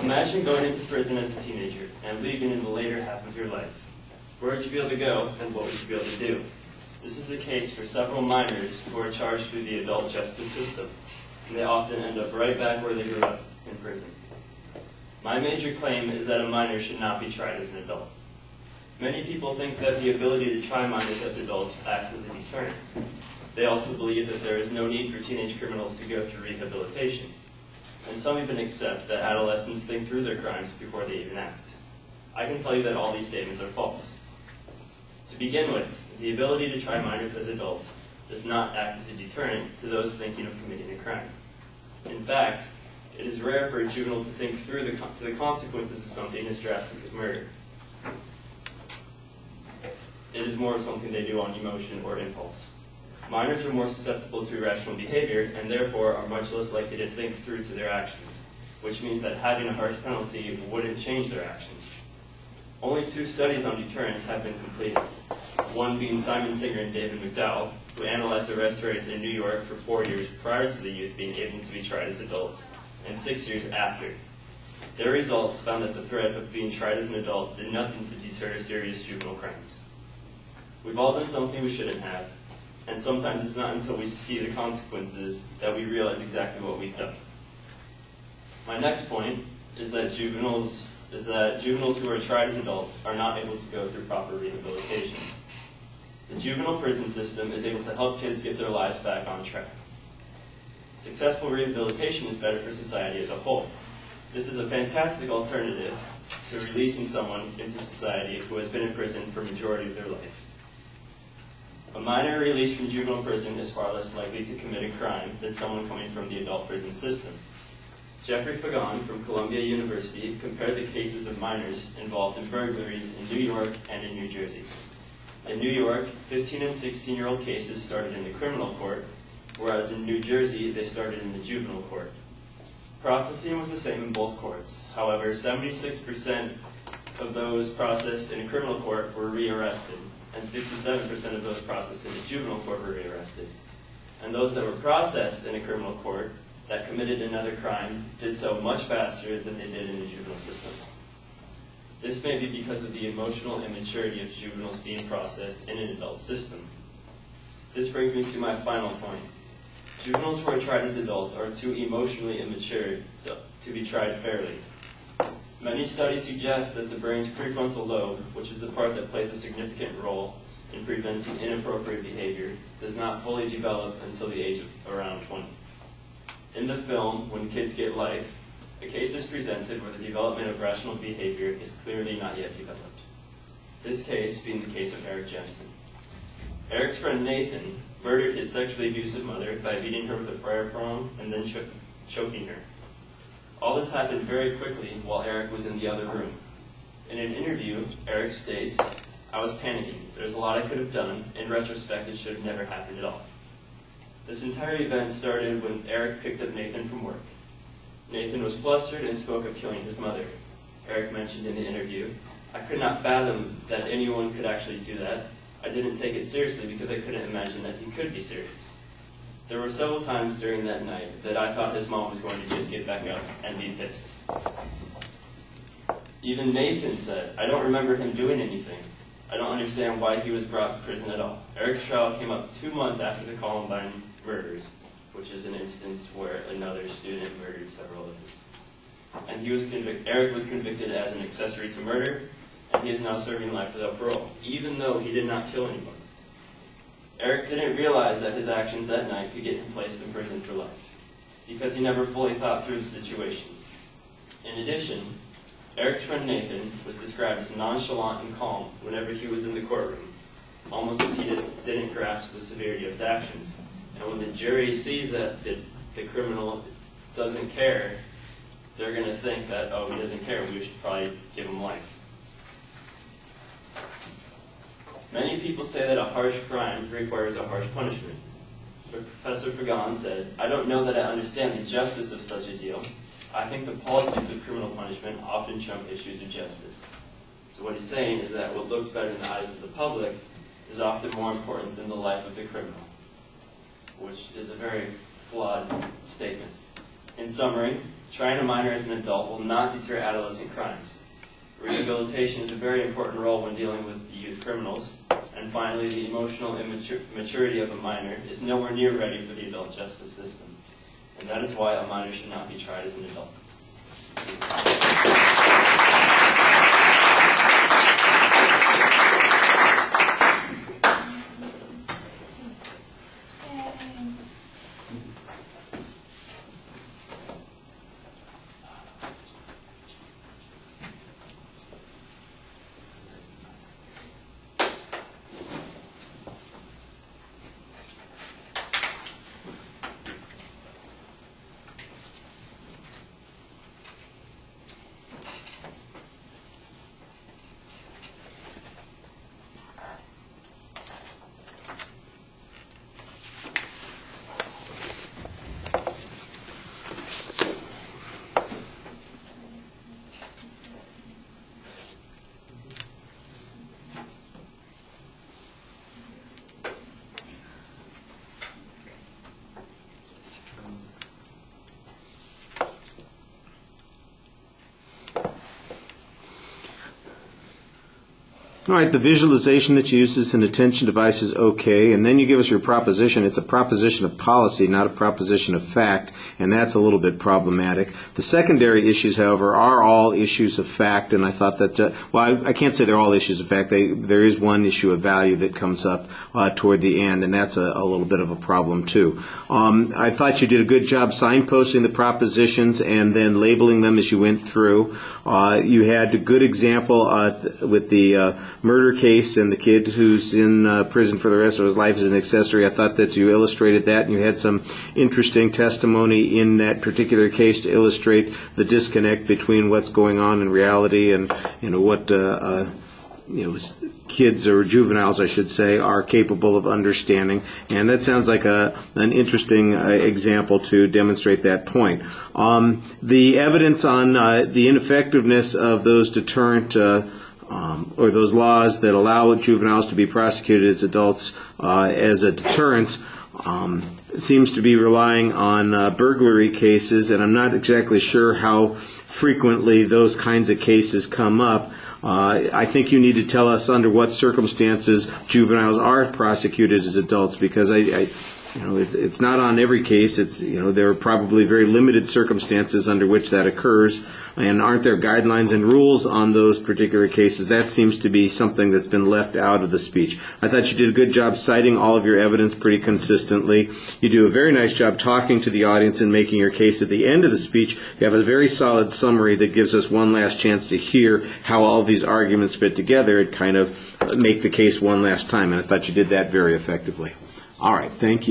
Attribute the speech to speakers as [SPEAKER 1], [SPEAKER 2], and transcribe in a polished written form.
[SPEAKER 1] Imagine going into prison as a teenager and leaving in the later half of your life. Where would you be able to go, and what would you be able to do? This is the case for several minors who are charged through the adult justice system, and they often end up right back where they grew up, in prison. My major claim is that a minor should not be tried as an adult. Many people think that the ability to try minors as adults acts as a deterrent. They also believe that there is no need for teenage criminals to go through rehabilitation. And some even accept that adolescents think through their crimes before they even act. I can tell you that all these statements are false. To begin with, the ability to try minors as adults does not act as a deterrent to those thinking of committing a crime. In fact, it is rare for a juvenile to think through the consequences of something as drastic as murder. It is more of something they do on emotion or impulse. Minors are more susceptible to irrational behavior and therefore are much less likely to think through to their actions, which means that having a harsh penalty wouldn't change their actions. Only 2 studies on deterrence have been completed, one being Simon Singer and David McDowell, who analyzed arrest rates in New York for 4 years prior to the youth being able to be tried as adults, and 6 years after. Their results found that the threat of being tried as an adult did nothing to deter serious juvenile crimes. We've all done something we shouldn't have, and sometimes it's not until we see the consequences that we realize exactly what we've done. My next point is that juveniles who are tried as adults are not able to go through proper rehabilitation. The juvenile prison system is able to help kids get their lives back on track. Successful rehabilitation is better for society as a whole. This is a fantastic alternative to releasing someone into society who has been in prison for the majority of their life. A minor released from juvenile prison is far less likely to commit a crime than someone coming from the adult prison system. Jeffrey Fagan from Columbia University compared the cases of minors involved in burglaries in New York and in New Jersey. In New York, 15 and 16-year-old cases started in the criminal court, whereas in New Jersey, they started in the juvenile court. Processing was the same in both courts. However, 76% of those processed in a criminal court were rearrested, and 67% of those processed in the juvenile court were rearrested. And those that were processed in a criminal court that committed another crime did so much faster than they did in the juvenile system. This may be because of the emotional immaturity of juveniles being processed in an adult system. This brings me to my final point. Juveniles who are tried as adults are too emotionally immature to be tried fairly. Many studies suggest that the brain's prefrontal lobe, which is the part that plays a significant role in preventing inappropriate behavior, does not fully develop until the age of around 20. In the film, When Kids Get Life, a case is presented where the development of rational behavior is clearly not yet developed. This case being the case of Eric Jensen. Eric's friend Nathan murdered his sexually abusive mother by beating her with a fire prong and then choking her. All this happened very quickly while Eric was in the other room. In an interview, Eric states, "I was panicking. There's a lot I could have done. In retrospect, it should have never happened at all." This entire event started when Eric picked up Nathan from work. Nathan was flustered and spoke of killing his mother. Eric mentioned in the interview, "I could not fathom that anyone could actually do that. I didn't take it seriously because I couldn't imagine that he could be serious." There were several times during that night that I thought his mom was going to just get back up and be pissed. Even Nathan said, "I don't remember him doing anything. I don't understand why he was brought to prison at all." Eric's trial came up 2 months after the Columbine murders, which is an instance where another student murdered several of his students. And Eric was convicted as an accessory to murder, and he is now serving life without parole, even though he did not kill anyone. Eric didn't realize that his actions that night could get him placed in prison for life, because he never fully thought through the situation. In addition, Eric's friend Nathan was described as nonchalant and calm whenever he was in the courtroom, almost as he didn't grasp the severity of his actions. And when the jury sees that the criminal doesn't care, they're going to think that, oh, he doesn't care, we should probably give him life. Many people say that a harsh crime requires a harsh punishment. But Professor Fagan says, "I don't know that I understand the justice of such a deal. I think the politics of criminal punishment often trump issues of justice." So what he's saying is that what looks better in the eyes of the public is often more important than the life of the criminal, which is a very flawed statement. In summary, Trying a minor as an adult will not deter adolescent crimes. Rehabilitation is a very important role when dealing with youth criminals. And finally, the emotional immaturity of a minor is nowhere near ready for the adult justice system. And that is why a minor should not be tried as an adult.
[SPEAKER 2] All right, the visualization that you use is an attention device is okay, and then you give us your proposition. It's a proposition of policy, not a proposition of fact, and that's a little bit problematic. The secondary issues, however, are all issues of fact, and I thought that, well, I can't say they're all issues of fact. There is one issue of value that comes up toward the end, and that's a little bit of a problem, too. I thought you did a good job signposting the propositions and then labeling them as you went through. You had a good example with the murder case and the kid who's in prison for the rest of his life as an accessory. I thought that you illustrated that, and you had some interesting testimony in that particular case to illustrate the disconnect between what's going on in reality and what kids or juveniles, I should say, are capable of understanding. And that sounds like an interesting example to demonstrate that point. The evidence on the ineffectiveness of those deterrent or those laws that allow juveniles to be prosecuted as adults as a deterrence seems to be relying on burglary cases, and I'm not exactly sure how frequently those kinds of cases come up. I think you need to tell us under what circumstances juveniles are prosecuted as adults, because it's not on every case. There are probably very limited circumstances under which that occurs, and aren't there guidelines and rules on those particular cases? That seems to be something that's been left out of the speech. I thought you did a good job citing all of your evidence pretty consistently. You do a very nice job talking to the audience and making your case. At the end of the speech, you have a very solid summary that gives us one last chance to hear how all of these arguments fit together and kind of make the case one last time, and I thought you did that very effectively. All right, thank you.